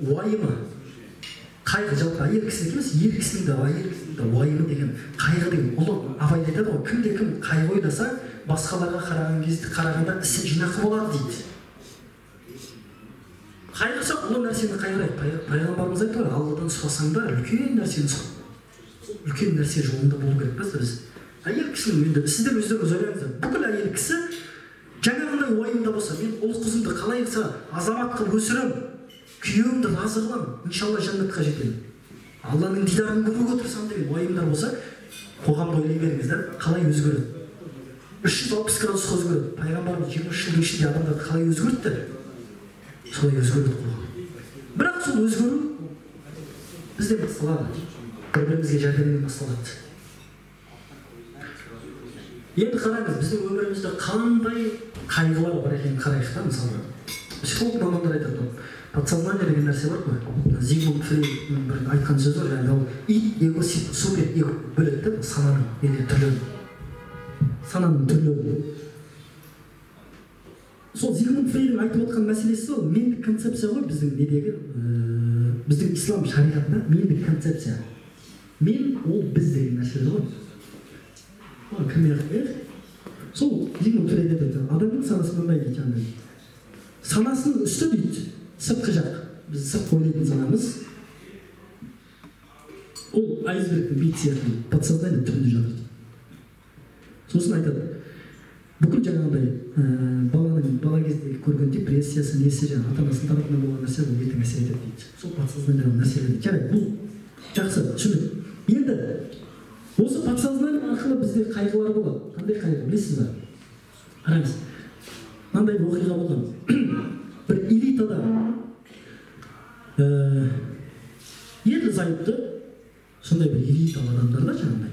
уайымы, қайғы, жалпы әйел кісінікі емес, ер кісінің де уайымы деген, қайғы деген ұлы. Абай айтады ғой, кімде кім қайғы ойласа, басқаларға қарағанда ісі жинақы болады дейді. Қайғырсақ ұлы нәрсені қайғырайық. Пайғамбарымыз айтты ғой, Алладан сұрасаңдар, үлкен нәрсені сұра. Үлкен нәрсе жолында болу керек біз. Әйел кісінің, енді сіздер өздеріңіз ойлаңыздар, бүкіл әйел кісі жаңағындай уайымда болса, мен ұл қызымды қалай қылса азамат қылып өсірем, күйеуімді разы қылам, иншалла жәннатқа жетемін, Алланың дидарын көруге тырысам деген уайымдар болса, қоғамды ойлай беріңіздер, қалай өзгереді. 360 градусқа өзгереді. Пайғамбарымыз 23 жылдың ішінде адамдарды қалай өзгертті? Солай өзгереді қоғам. Бірақ сол өзгеру бізден басталады. Бір-бірімізге жәрдеммен басталады. Енді қараңыз, біздің өмірімізде қандай қайғылар бар екенін қарайық та, мысалы. Психолог мамандар айтады, подсознание деген нәрсе бар ғой. Зигмунд Фрейдтің бір айтқан сөзі бар, яғни ол ид, эго, супер эго бөледі, сананың түрлерін. Сананың түрлерін. Сол Зигмунд Фрейдтің айтып отқан мәселесі ол мендік концепция ғой, біздің недегі, біздің ислам шариғатында мендік концепция. Мен ол біз деген нәрсе ғой. Сол Зигмунд Фрейд айтады, адамның санасы мындай дейді жаңағыдай. Санасының үсті дейді, сыртқы жақ. Біз сыртқы ойлайтын санамыз. Ол айсбергтің беті сияқты подсознание түрінде жатыр. Сосын айтады, бүкіл жаңағыдай бала кездегі көрген депрессиясы, несі жаңағы ата-анасының тарапынан болған нәрсе ол ертең әсер етеді дейді. Сол подсознаниялық нәрселер. Жарайды, бұл жақсы, түсіндік. Енді осы подсознание арқылы бізде қайғылар болады. Қандай қайғы, білесіз бе? Қараңыз, мынандай оқиға болған. Бір элитада ерлі зайыпты, сондай бір элиталы адамдарда жаңағыдай.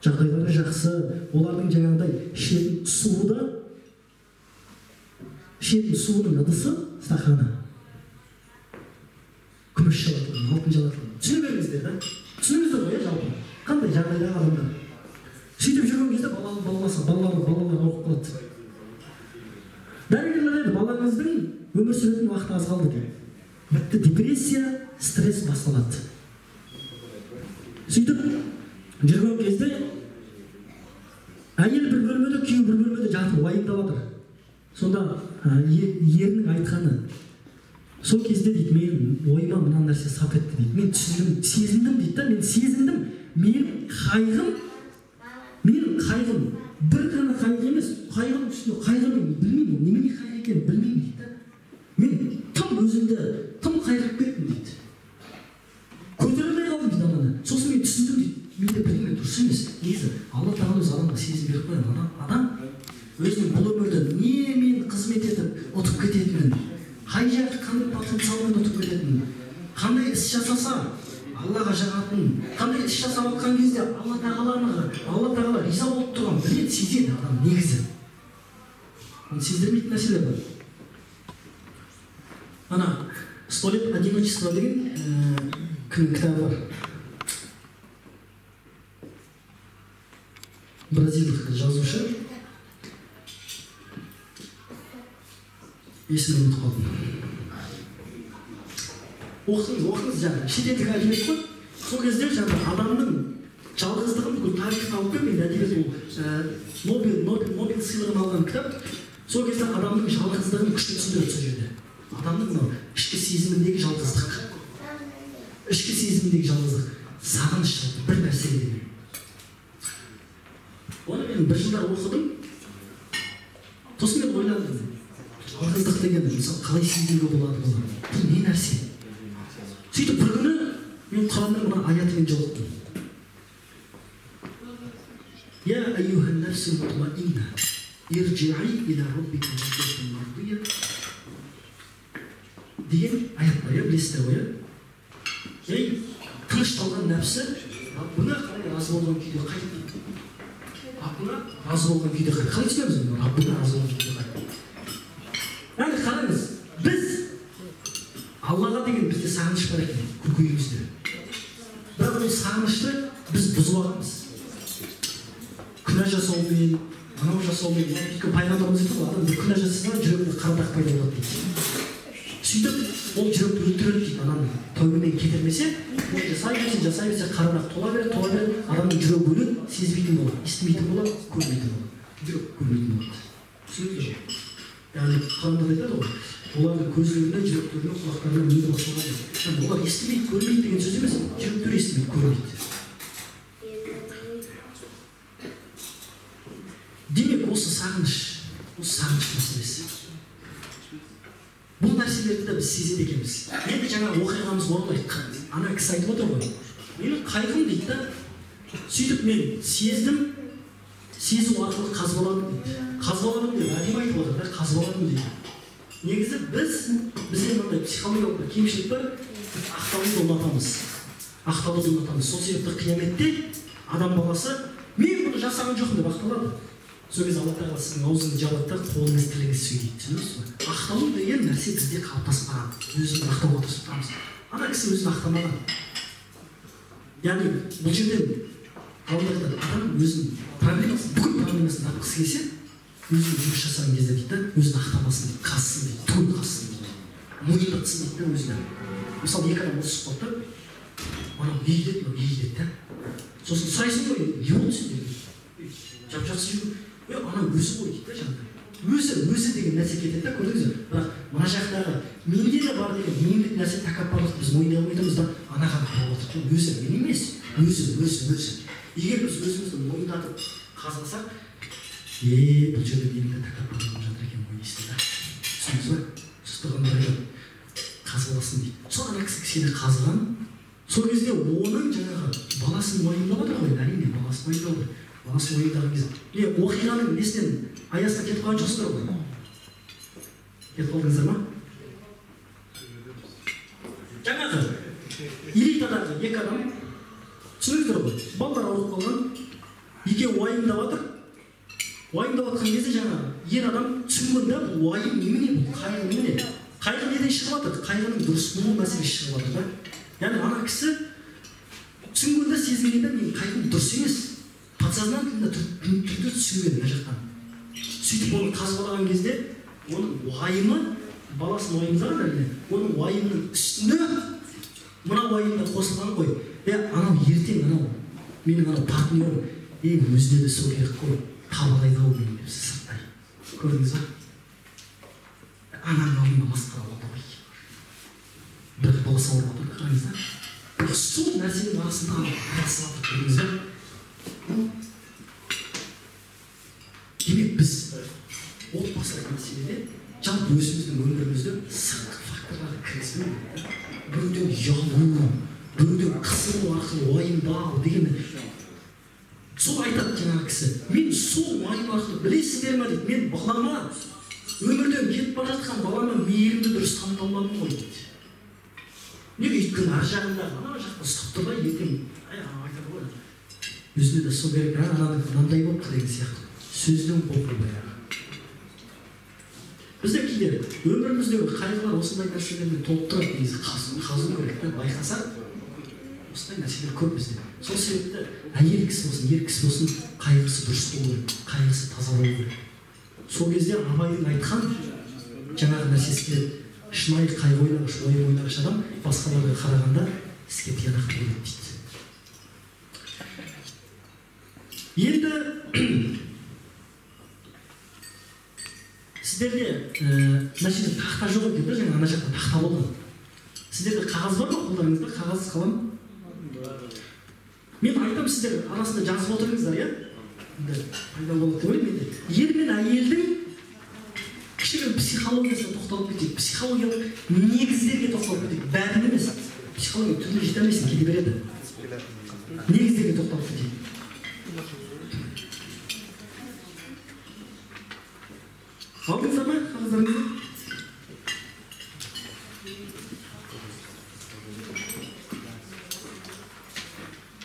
Жағдайлары жақсы, олардың жаңағыдай ішетін суының ыдысы стақаны. Күміс жалатылған, алтын жалатылған. Түсіне беріңіздер, да? Түсініңіздер ғой, жалпы. Қандай жағдайдағы адамдар. Сөйтіп жүрген кезде балалар оқып қалады. Дәрігерлер еді, балаңыздың өмір сүретін уақыты аз қалды дейді. Бітті депрессия, стресс басталады. Сөйтіп жүрген кезде әйел бір бөлмеде, күйеу бір бөлмеде жатып уайымдап жатыр. Сонда ерінің айтқаны, сол кезде дейді, мен ойыма мына нәрсе сап етті дейді. Мен сезіндім дейді да, мен сезіндім. Менің қайғым бір ғана қайғы емес, қайғының үстіне қайғы білмеймін, немене қайғы екенін білмеймін дейді да. Мен тым өзімді, тым қайғырып кеттім дейді. Көтерілмей қалдым дейді ананы. Сосын мен түсіндім дейді, менде білмеймін, дұрыс емес. Негізі Алла тағала өзі адамға сезім беріп қойған. Адам өзінің бұл өмірді немен қызмет етіп ұтып кететінін, қай жақты қандай потенциалмен ұтып кететінін, қандай іс жасаса Аллаға жағатынын, қандай іс жасап отқан кезде Алла тағала риза болып тұрған біледі, сезеді адам негізі. Оны сездірмейтін нәрселер бар. Ана 100 лет одиночества деген кітабы бар. Бразилдық жазушы. Есімді ұмытып қалдым. Оқыңыз жаңағы шетелдік әдебиет қой. Сол кезде жаңағы адамның жалғыздығын бүкіл тарихқа алып келген әдебиет ол Нобель сыйлығын алған кітап. Сол кезде адамның жалғыздығын күшті түсіндіреді сол жерде. Адамның мынау ішкі сезіміндегі жалғыздық. Ішкі сезіміндегі жалғыздық. Сағыныш бір нәрсеге деген. Оны мен бір жылдар оқыдым. Сосын мен ойладым. Жалғыздық деген қалай сезінуге болады бұл? Бұл не нәрсе? Сөйтіп бір күні мен Құранның мына аятымен жолықтым. Я айюхан нафсу мутмаинна ирджи'i иля роббики радияттан мардия деген аят бар, білесіздер ғой? Тынышталған нәпсі Раббыңа қалай разы болған күйде қайт дейді. Раббыңа разы болған күйде қайт. Қалай түсінеміз оны? Раббыңа разы болған күйде қайт. Яғни қараңыз, біз Аллаға деген бізде сағыныш бар екен, көкейімізде. Бірақ ол сағынышты біз бұзып аламыз. Күнә жасаумен, анау жасаумен, пайғамбарымыз айтты ғой, адам күнә жасаса жүрегінде қаратақ пайда болады дейді. сөйтіп ол жүректі өлтіреді дейді, ананы тәубемен кетірмесе, жасай берсе қарарақ тола береді, адамның жүрегі өледі, сезбейтін болады, естімейтін болады, көрмейтін болады, жүрек көрмейтін болады. Түсінесіз бе? Яғни Құранда айтады ғой, олардың көздеріне, жүректеріне, құлақтарына меңді басылған. Олар естімейді, көрмейді деген сөз емес, жүректері естімейді, көрмейді. Демек, осы сағыныш мәселесі. Бұл нәрселерді де біз сезеді екенбіз. Енді жаңа оқиғамыз оралды айтқан. Ана кісі айтып отыр ғой. Менің қайғым дейді да, сөйтіп мен сездім, сезу арқылы қазбаладым дейді. Қазбаладым деп әдемі айтып отыр да, қазбаладым дейді. Негізі бізде мынандай психологиялық бір кемшілік бар, ақталуды ұнатамыз. Сол себепті қияметте адам баласы мен бұны жасаған жоқпын деп ақталады. Сол кезде Алла Тағала сіздің аузыңызды жабады да, қолыңыз тіліңіз сөйлейді. Түсінесіз бе? Ақталу деген нәрсе бізде қалыптасып қалған. Өзімізді ақтауға тырысып. Ана кісі өзін ақтамаған. Яғни бұл жерден ғалымдар адам өзінің бүкіл проблемасын тапқысы келсе, өзін жұмыс жасаған кезде дейді, өзін ақтамасын дейді, қазсын дейді, түгел қазсын дейді, мойындатсын дейді өзіне. Мысалы, екі адам осы сұхбатта, анау не дейді, мынау не дейді. Сосын сұрайсың ғой, не болды сен? Жап-жақсы жүрген. Ана өзі ғой дейді жаңағыдай. Өзі деген нәрсе кетеді да, көрдіңіз бе? Бірақ мына жақтағы менде де бар деген мендік нәрсе тәкаппарлықты біз мойындай алмайтынбыз да, анаға болып отыр. Өзі мен емес, өзі. Егер біз өзімізді мойындатып қазбасақ, бұл жерде менің де тәкаппарлығым жатыр екен ғой дейсіз да. Түсінесіз бе? Сұстығандарға қазбаласын дейді. Сол ана кісі қазған, сол кезде оның жаңағы баласын мойындап отыр ғой, әрине баласын мойындап отыр. Баласын ойындаған кезде. Оқиғаның несінен аясына кетіп қалған жоқсыздар ғой. Кетіп қалдыңыздар ма? Жаңағы элитадағы екі адам, түсініңіздер ғой, балалар ауырып қалған, екеуі уайымдап жатыр. Уайымдап жатқан кезде жаңағы ер адам түсінген да, бұл уайым немене, бұл қайғы немене? Қайғы неден шығып жатыр? Қайғының дұрыс болу мәселесі шығып жатыр да. Яғни ана кісі түсінген да, сезген да, мен қайғым дұрыс емес. Подсознательно түрде түсінген мына жақтан. Сөйтіп оны қазбалаған кезде, оның уайымы, баласын уайымдаған әрине, оның уайымының үстінде мына уайымда қосылған ғой. Анау ертең анау, менің анау партнерім, өзіне де сол керек қой, табалайды-ау мен деп сырттай. Көрдіңіз ба? Ананың алдында масқара болды ғой. Бір баласы ауырып отыр, қараңыз да. Сол нәрсенің арасында арасылап отыр, көрдіңіз ба? Демек біз отбасылық мәселеде жалпы өзіміздің өмірімізде сыртқы факторларды кіргізбейміз. Біреуден ұялу, біреуден қысылу арқылы уайымдау деген. Сол айтады жаңағы кісі. Мен сол уайым арқылы білесіздер ме дейді. Мен балама, өмірден кетіп бара жатқан балама мейірімді дұрыс таныта алмадым ғой дейді. Неге өйткені ар жағында ана жақта ұстап тұр да, ертең айтады ғой. Өзіне де сол керек, мынандай болып деген сияқты. Сөздің болу баяғы. Бізде кейде өміріміздегі қайғылар осындай нәрселермен толықтырады негізі қазу керек та, байқасақ осындай нәрселер көп бізде. Сол себепті әйел кісі болсын, ер кісі болсын, қайғысы дұрыс болу керек, қайғысы таза болу керек. Сол кезде Абайдың айтқан жаңағы нәрсесі келеді. Шынайы қайғы ойлағыш, ойын ойнағыш адам басқаларға қарағанда іске тиянақты болады дейді. Енді сіздерде мына жерде тақта жоқ екен да, жаңа ана жақта тақта болған. Сіздерде қағаз бар ма қолдарыңызда? Қағаз, қалам? Мен айтам, сіздер арасында жазып отырыңыздар, иә? Пайда болады деп ойлаймын енді. Ер мен әйелдің кішігірім психологиясына тоқталып кетейік. Психологиялық негіздерге тоқталып кетейік. Бәрін емес. Психология түріне жете алмайсың, кете береді. Негіздерге тоқталып кетейік. Алдыңыздар ма? Қағаздарыңызды?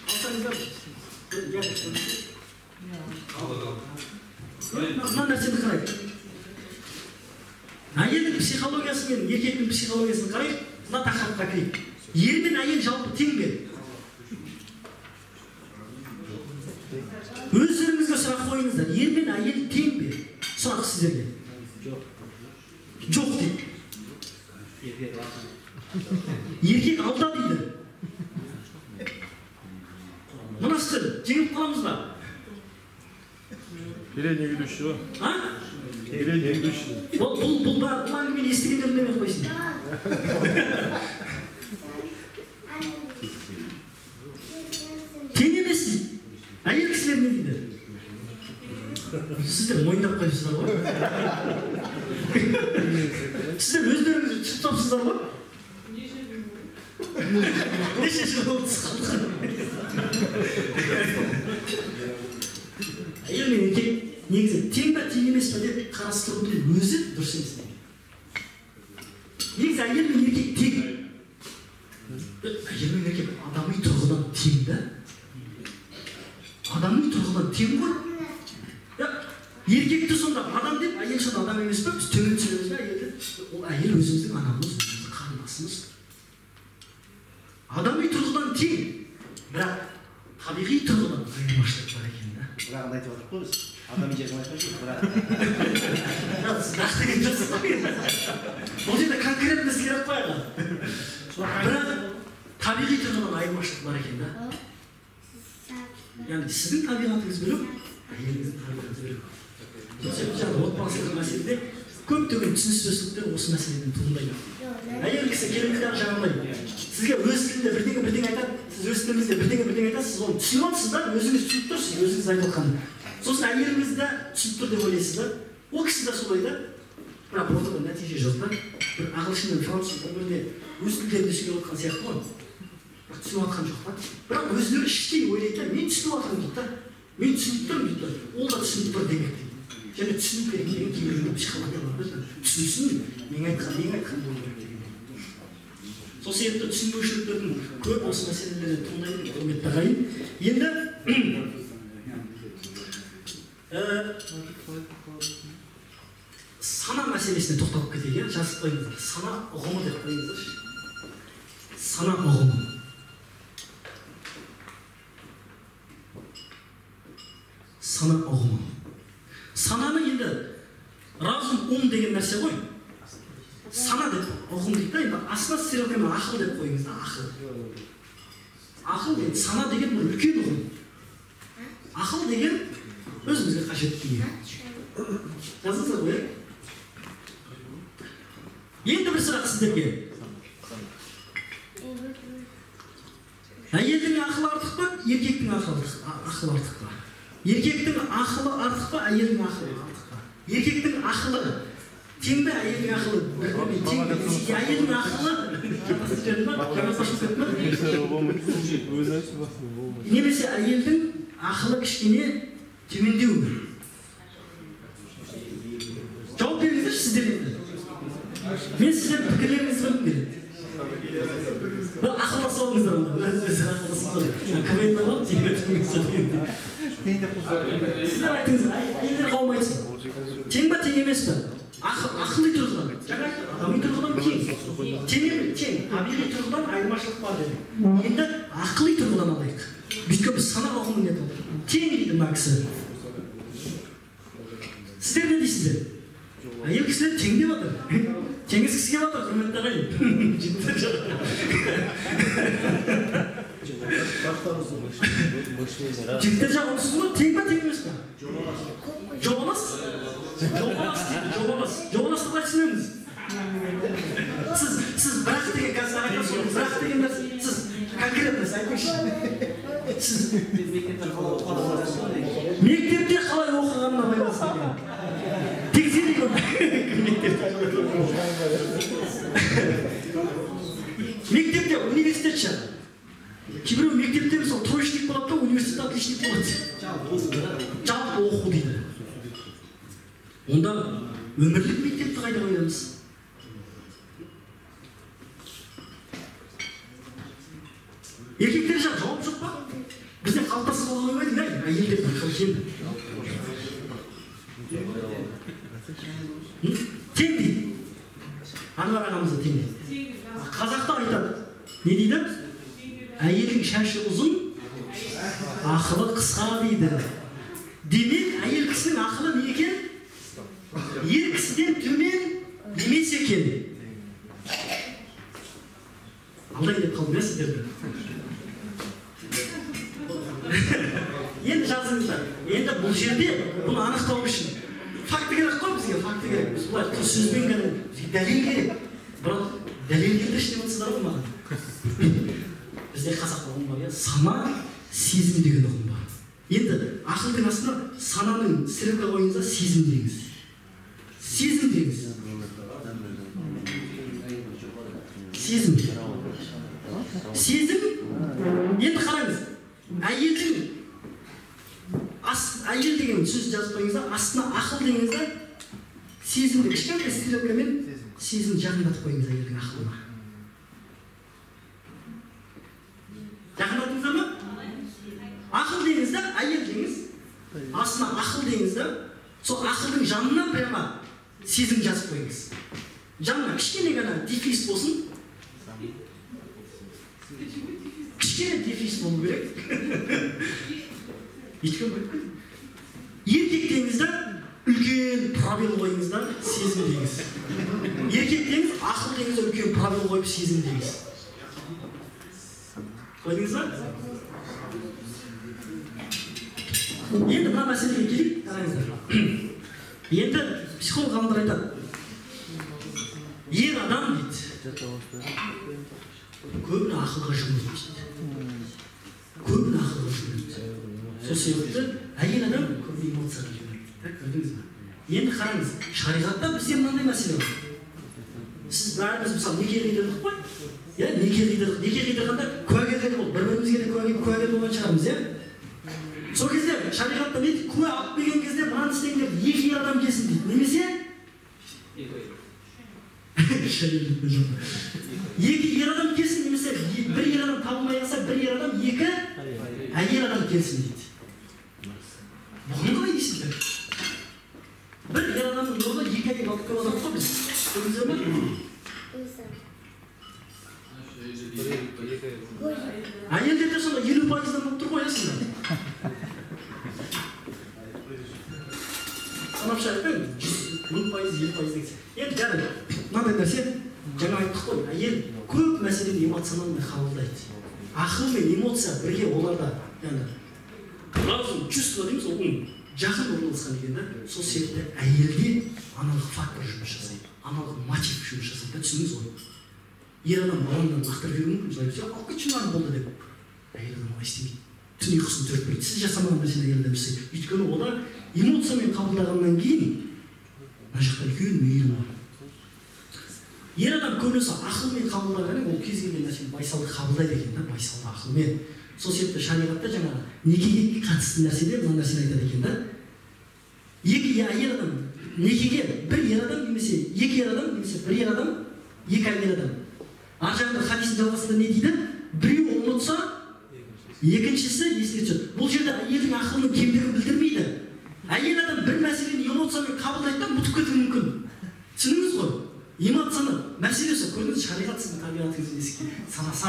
Алсаңыздар. Мына нәрсені қарайық. Әйелдің психологиясы мен еркектің психологиясын қарайық, мына тақырыпқа кірейік. Ер мен әйел жалпы тең бе? Өздеріңізге сұрақ қойыңыздар. Ер мен әйел тең бе? Сұрақ сіздерге. Жоқ дейді. Еркек алда дейді. Мына сіздер жеңіп қаламыз ба? Передний ведущий, да? А? Передний ведущий. Бұл әңгімені естігендерін демей қойсын. Тең емес дейді. Әйел кісілер не дейді? Сіздер мойындап қойыпсыздар ғой. Сіздер өздеріңізді түсіп тапсыздар ғой. Неше жыл болды қалдық. Әйел мен еркек негізі тең ба тең емес па деп қарастырудың өзі дұрыс емес. Негізі әйел мен еркек тең. Әйел мен еркек адами тұрғыдан тең да. Адамның тұрғыдан тең ғой. Еркекті сонда адам деп, әйел сонда адам емес па? Біз төмен түсіреміз бе әйелді? Ол әйел өзіміздің анамыз, өзіміздің қарындасымыз. Адами тұрғыдан тең, бірақ табиғи тұрғыдан айырмашылық бар екен да. Бірағын айтып отырып қой біз. Адами жерін айтпайсыз, бірақ. Бірақ деген жоқсыз ба? Ол жерде конкретно сіздер айтпайға. Бірақ табиғи тұрғыдан айырмашылық бар екен да. Яғни сіздің табиғатыңыз бөлек, әйеліңіздің табиғаты бөлек. Жаңағы отбасылық мәселеде көптеген түсініспеушіліктер осы мәселеден туындайды. Әйел кісі келгенде жаңағыдай сізге өз тілінде бірдеңе айтады, сіз өз тіліңізде бірдеңе айтасыз, оны түсініп отырсыз да, өзіңіз түсініп тұрсыз, өзіңіз айтып отқанды. Сосын әйеліңіз де түсініп тұр деп ойлайсыз да, ол кісі де солай да, бірақ ортада нәтиже жоқ та. Бір ағылшын мен француз өмірде өз тілдерінде сөйлеп отқан сияқты ғой. Бірақ түсініп отқан жоқ та. Бірақ өздері іштей ойлайды да, мен түсініп отқаным дейді да, мен түсініп тұрмын дейді, ол да түсініп тұр демек дейді. Және түсіну керек деген кейбір психология бар да, түсінсін, мен айтқан болу керек деген. Сол себепті түсінбеушіліктердің көп осы мәселелерде туындайды, құрметті ағайын. Енді сана мәселесіне тоқталып кетейік, жазып қойыңыздар. Сана ұғымы деп қойыңыздаршы. Сана ұғымы. Сана ұғымы. Сананы енді разум деген нәрсе ғой. Сана деп ұғым дейді да, енді астына стереотиппен ақыл деп қойыңыз да, ақыл. Ақыл енді сана деген бір үлкен ұғым. Ақыл деген өзімізге қажетті дүние. Жазыңыздар ғой. Енді бір сұрақ сіздерге. Әйелдің ақылы артық па, еркектің ақылы артық па? Еркектің ақылы артық па, әйелдің ақылы артық па? Еркектің ақылы тең бе, әйелдің ақылы тең бе? Әйелдің ақылы немесе әйелдің ақылы кішкене төмендеу. Жауап беріңіздерші сіздер енді. Мен сіздер пікірлеріңізді білгім келеді. Ақылдасып алыңыздар онда. Комментар алып, сіздер айтыңыздар, әйелдер қауым айтсын. Тең ба, тең емес па? Ақылы тұрғыдан, адами тұрғыдан тең. Тең, табиғи тұрғыдан айырмашылық бар деді. Енді ақылы тұрғыдан алайық. Бүйткі біз сана ұғымын еді. Тең дейді мына кісі. Сіздер не дейсіздер? Әйел кісілер тең деп отыр. Теңізгісі келіп отыр, құрметті ағайын. Жігіттер жағы онсыз ба? Тең ба, тең емес па? Жобалас? Жобаласты қалай түсінеміз? Сіз бірақ деген қазір айтасыз, бірақ деген нәрсе, сіз конкретно айтыңызшы. Сіз мектепте қалай оқығанына байланысты екен. Тексерейік оны. Мектепте университет шығар. Кейбіреу мектепте мысалы троечник болады да, университетте отличник болады. Жалпы оқу дейді. Онда өмірлік мектепті қайда қоямыз? Еркектер жақ жауап жоқ па? Бізде қалыптасып бола қоймайды ма? Әйелдер бір келді. Тең дейді. Анвар ағамызда тең дейді. Қазақта айтады. Не дейді? Әйелдің шашы ұзын, ақылы қысқа дейді. Демек, әйел кісінің ақылы не екен? Ер кісіден төмен емес екен. анықтау үшін факті керек қой бізге, факті керек. Біз бұлай сөзбен ғана бізге дәлел керек. Бірақ дәлел келтірші деп отырсыздар ғой маған. Бізде қазақ ұғым бар, иә, сана, сезім деген ұғым бар. Енді ақылдың астына сананың стрелка қойыңызда сезім деңіз. Сезім деңіз. Сезім. Сезім. Енді қараңыз. Әйел деген сөз жазып қойыңызда, астына ақыл деңізде сезімді кішкентай стрелкамен сезімді жақындатып қойыңыз әйелдің ақылына. Жақындатыңыздар ма? Ақыл деңізде, әйел деңіз, астына ақыл деңізде, сол ақылдың жанына прямо сезім жазып қойыңыз. Жанына кішкене ғана дефис болсын. Кішкене дефис болу керек. Еркек деңізде үлкен пробел қойыңызда сезім деңіз. Еркек деңіз, ақыл деңізде үлкен пробел қойып сезім деңіз. Қойдыңыз ба? Енді мына мәселеге келейік, қараңыздар. Енді психолог ғалымдар айтады. Ер адам дейді, көбіне ақылға жүгінеді. Көбіне ақылға жүгінеді. Сол себепті әйел адам көбіне эмоцияға жүгінеді. Көрдіңіз ба? Енді қараңыз, шариғатта бізде мынандай мәселе бар. Сіз бәріміз мысалы неке қидырдық қой? Я неке қидырғанда куәгерлер болды. Бір-бірімізге де куәгер болған шығармыз, иә? Сол кезде шариғатта не дейді? Куә алып келген кезде мынаны істеңдер, екі ер адам келсін дейді. Немесе екі ер адам келсін, немесе бір ер адам табылмай қалса, бір ер адам, екі әйел адам келсін дейді. Бұған қалай дейсіздер? Бір ер адамның орнына екі әйел алып келіп отырмыз ғой біз. Көрдіңіздер ме? Әйелдерде сонда 50%-дан болып тұр ғой, ясыңдар. Санап шайықпен 10%, 50% деген. Енді бәрі, мынандай нәрсе, жаңа айттық қой, әйел көп мәселені эмоционалмен қабылдайды. Ақыл мен эмоция бірге оларда, яғни разум, чувство дейміз, оның жақын орналасқан екен да. Сол себепті әйелде аналық фактор жұмыс жасайды, аналық мотив жұмыс жасайды, түсініңіз ғой. Ер адам баламдан мақтап жүруі мүмкін, жылай бізге алып кетші маған болды деп. Әйел адам олай істемейді. Түн ұйқысын төрт бөледі. Сіз жасамаған нәрсені әйел адам істейді. Өйткені олар эмоциямен қабылдағаннан кейін мына жақта үлкен мейірім бар. Ер адам көбінесе ақылмен қабылдағаннан ол кез келген нәрсені байсалды қабылдайды екен да, байсалды ақылмен. Сол себепті шариғатта жаңағы некеге қатысты нәрседе мына нәрсені айтады екен да. Екі әйел адам некеге бір ер адам немесе екі ер адам немесе бір ер адам, екі әйел адам. Ар жағында хадистің жалғасында не дейді? Біреу ұмытса, екіншісі есіне түседі. Бұл жерде әйелдің ақылының кемдігін білдірмейді. Әйел адам бір мәселені эмоциямен қабылдайды да ұмытып кетуі мүмкін. Түсініңіз ғой? Эмоцияны мәселесі көрдіңіз, шариғат сіздің табиғатыңызбен еске санаса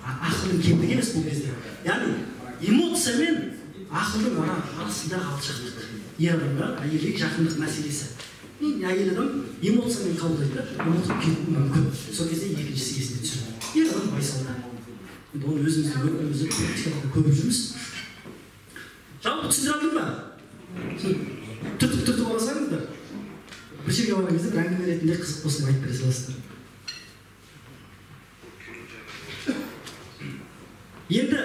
ақылдың кемдігі емес бұл кезде. Яғни эмоция мен ақылдың арасындағы алшақтық. Ер адамға әйелге жақындық мәселесі. Әйел адам эмоциямен қабылдайды да, ұмытып кетуі мүмкін. Сол кезде екіншісі есіне түседі. Ер адам байсалды. Енді оны өзіміздің өмірімізде практикада көріп жүрміз. Жалпы түсіндіре алдым ба? Түртіп алсаңыздар, бір жерге барған кезде бір әңгіме ретінде қызық болсын айтып бере саласыздар. Енді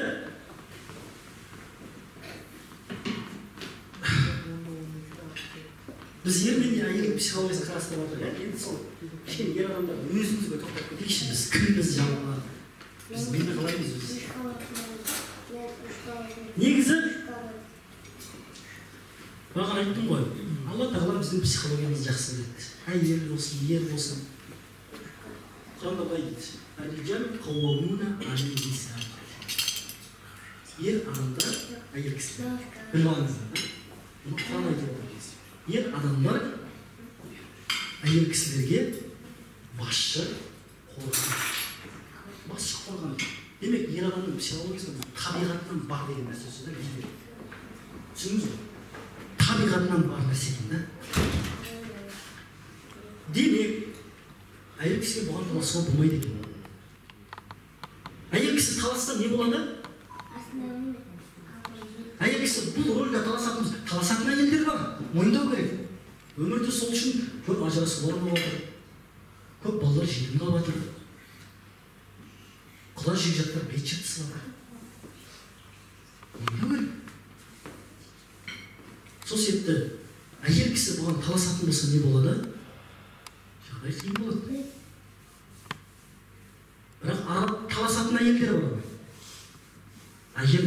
біз ер мен әйелдің психологиясын қарастырып жатырмыз. Енді сол кішкене ер адамдар өзімізге тоқтап кетейікші, біз кімбіз жалпы? Біз нені қалаймыз өзіміз? Негізі маған айттым ғой, Алла тағала біздің психологиямызды жақсы біледі. Әйел болсын, ер болсын. Құранда былай дейді: «Әр-риджалу қаувамуна ала-н-ниса». Ер адамдар, әйел кісілер. Біліп алыңыздар. Бұны Құран айтып отыр. Ер адамдар әйел кісілерге басшы қорған. Басшы қорған. Демек, ер адамның психологиясында табиғатынан бар деген нәрсе сөзді білдіреді. Түсініңіз ғой? Табиғатынан бар нәрсе екен да. Демек, әйел кісіге бұған таласуға болмайды екен. Әйел кісі таласса не болады? Әйел кісі бұл рөлге таласатын әйелдер бар. мойындау керек. Өмірде сол үшін көп ажырасулар болып жатыр. Көп балалар жетім қалып жатыр. Құда жекжаттар бет жыртысып жатыр. Мойындау керек. Сол себепті әйел кісі бұған таласатын болса не болады? Жағдай қиын болады. Бірақ таласатын әйелдер бар. Әйел,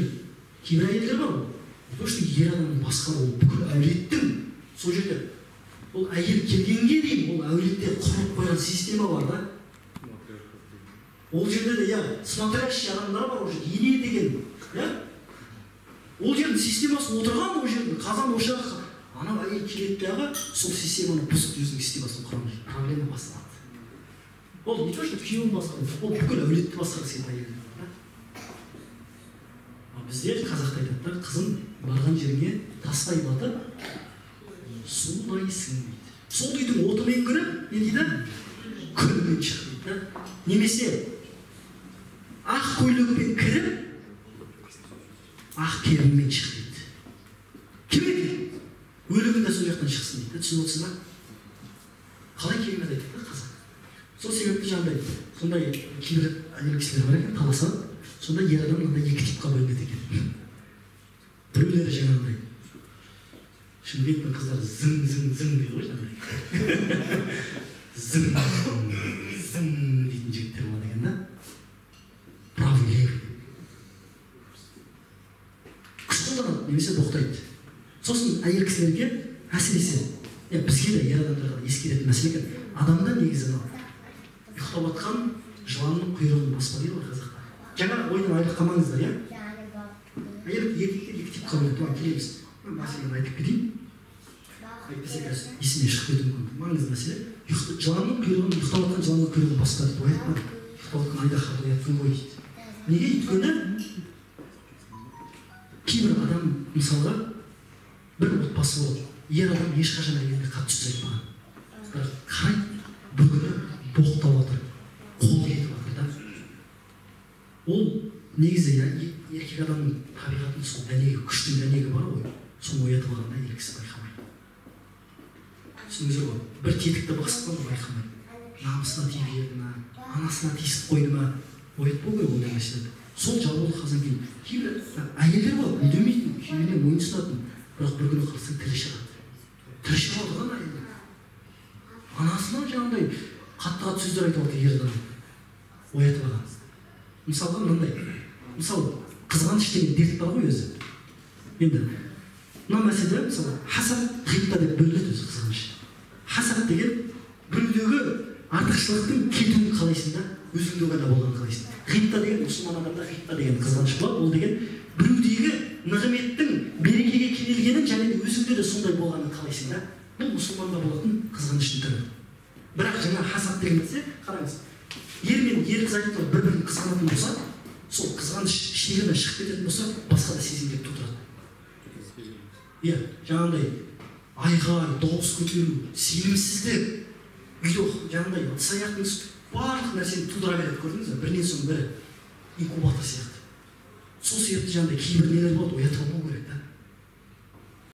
кейбір әйелдер бар. Потому что ер адамның басқаруы бүкіл әулеттің сол жерде. Ол әйел келгенге дейін ол әулетте құрып қойған система бар да. Ол жерде де, смотрящий адамдар бар, уже ене деген, ол жердің системасы отырған, ол жердің қазан ошағы, ана әйел келеді дағы, сол системаны бұзып өзінің системасын құрамайды. Проблема басталады. Ол не то, что күйеуін басқарады, ол бүкіл әулетті басқарады әйелдер. Бізде қазақта айтады, қызым барған жерге тастай батып, сулайсың дейді. Сол үйдің отымен кіріп, не дейді? Күлмен шық дейді. Немесе ақ көйлегімен кіріп, ақ керіммен шық дейді. Кім екен? Өлігін де сол жақтан шықсын дейді. Түсініп отырсыз ба? Қалай керемет айтады қазақ? Сол себепті жаңағыдай, сондай кейбір әйел кісілер бар екен, таласады. Сонда ер адам мынандай екі типқа бөлінеді екен. Біреулері жаңағыдай. Шымкенттің қыздар зың дейді ғой жаңағыдай. Зың дейтін жігіттер болады екен да. Правый левый. Күш қолданады, немесе боқтайды. Сосын әйел кісілерге әсіресе, бізге де ер адамдарға ескеретін мәселе екен. Адамда негізі ұйықтап жатқан жыланның құйрығын баспа дейді ғой қазақта. Жаңа ойынан айырып қалмаңыздар, әйел екі типқа бөлінеді, келеміз. Мәселені айтып кетейін. Әйтпесе қазір есіме шығып кетуі мүмкін. Маңызды мәселе. Жыланның құйрығын, ұйықтап жатқан жыланның құйрығын басқа дейді. Оятма. Ұйықтап жатқан айдаһарды оятқын ғой дейді. Неге? Өйткені кейбір адам мысалға бір отбасы болады. Ер адам ешқашан әйеліне қатты сөз айтпаған. Бірақ қарайды, бір күні боқтап жатыр, қол кетіп жатыр да. Ол негізі еркек адамның табиғатының сол дәнегі, күштің дәнегі бар ғой, соны оятып алғанда әйел кісі байқамайды. Түсініңіздер ғой, бір тетікті басып байқамайды. Намысына тиіп жіберді ма, анасына тиісіп қойды ма, оятпау керек ондай мәселені. Сол жабулы қазан кейін кейбір әйелдер бар, үндемейтін, күйеуіне мойынсұнатын, бірақ бір күні қалсаң тірі шығады. Тірі шығып отырған әйелдер. Анасына жаңағыдай қатты сөздер айтып отыр ер адам. Оятып алған. Мысалға мынандай. Мысалы, қызғаныш деген дерт бар ғой өзі. Енді мына мәселе, мысалы, хасад, ғибта деп бөлінеді өзі қызғаныш. Хасад деген біреудегі артықшылықтың кетуін қалайсың да, өзіңде ғана болғанын қалайсың. Ғибта деген мұсылман адамда ғибта деген қызғаныш болады. Ол деген біреудегі нығметтің берекеге кенелгенін және де өзіңде де сондай болғанын қалайсың да. Бұл мұсылманда болатын қызғаныштың түрі. Бірақ жаңа хасад деген нәрсе, қараңыз. Ер мен ер қыз айтып бір-бірін қызғанатын болса, сол қызғаныш шегінен шығып кететін болса, басқа да сезімдер тудырады. Жаңағыдай айғай, дауыс көтеру, сенімсіздік, үйде жаңағыдай ыдыс-аяқтың барлық нәрсені тудыра береді, көрдіңіз бе? Бірінен соң бірі инкубатор сияқты. Сол себепті жаңағыдай кейбір нелер болады, оятып алмау керек.